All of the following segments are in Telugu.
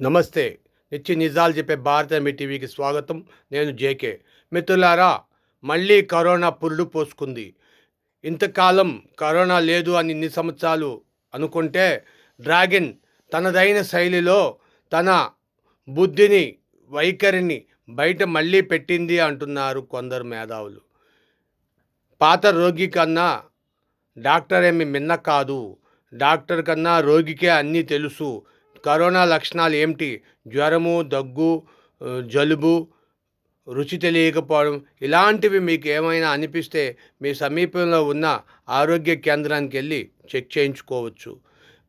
నమస్తే. నిత్య నిజాలు చెప్పే భారత టీవీకి స్వాగతం. నేను జేకే. మిత్రులారా, మళ్ళీ కరోనా పురుడు పోసుకుంది. ఇంతకాలం కరోనా లేదు అని ఇన్ని సంవత్సరాలు అనుకుంటే, డ్రాగన్ తనదైన శైలిలో తన బుద్ధిని, వైఖరిని బయట మళ్ళీ పెట్టింది అంటున్నారు కొందరు మేధావులు. పాత రోగి కన్నా డాక్టర్ ఏమి మిన్న కాదు. డాక్టర్ కన్నా రోగికే అన్నీ తెలుసు. కరోనా లక్షణాలు ఏమిటి? జ్వరము, దగ్గు, జలుబు, రుచి తెలియకపోవడం, ఇలాంటివి మీకు ఏమైనా అనిపిస్తే మీ సమీపంలో ఉన్న ఆరోగ్య కేంద్రానికి వెళ్ళి చెక్ చేయించుకోవచ్చు.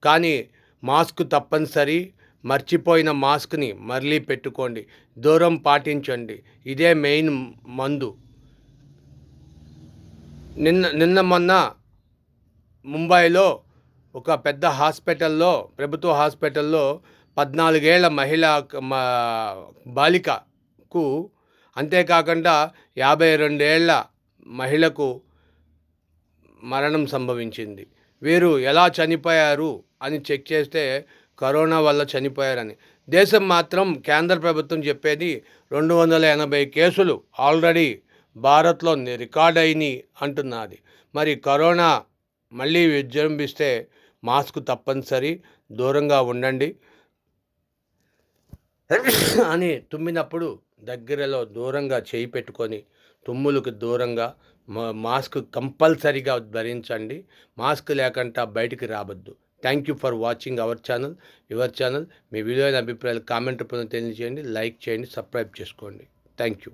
కానీ మాస్క్ తప్పనిసరి. మర్చిపోయిన మాస్క్ని మళ్ళీ పెట్టుకోండి. దూరం పాటించండి. ఇదే మెయిన్ మందు. నిన్న మొన్న ముంబైలో ఒక పెద్ద హాస్పిటల్లో, ప్రభుత్వ హాస్పిటల్లో 14 ఏళ్ల బాలికకు, అంతేకాకుండా 52 ఏళ్ల మహిళకు మరణం సంభవించింది. వీరు ఎలా చనిపోయారు అని చెక్ చేస్తే కరోనా వల్ల చనిపోయారని. దేశం మాత్రం కేంద్ర ప్రభుత్వం చెప్పేది 280 కేసులు ఆల్రెడీ భారత్లో రికార్డ్ అయినాయి అంటున్నది. మరి కరోనా మళ్ళీ విజృంభిస్తే మాస్క్ తప్పనిసరి, దూరంగా ఉండండి అని తుమ్మినప్పుడు దగ్గరలో దూరంగా చేయి పెట్టుకొని, తుమ్ములకు దూరంగా మాస్క్ కంపల్సరీగా ధరించండి. మాస్క్ లేకుండా బయటికి రావద్దు. Thank you for watching your channel. మీ విలువైన అభిప్రాయాలు కామెంట్ రూపంలో తెలియజేయండి, లైక్ చేయండి, సబ్స్క్రైబ్ చేసుకోండి. Thank you.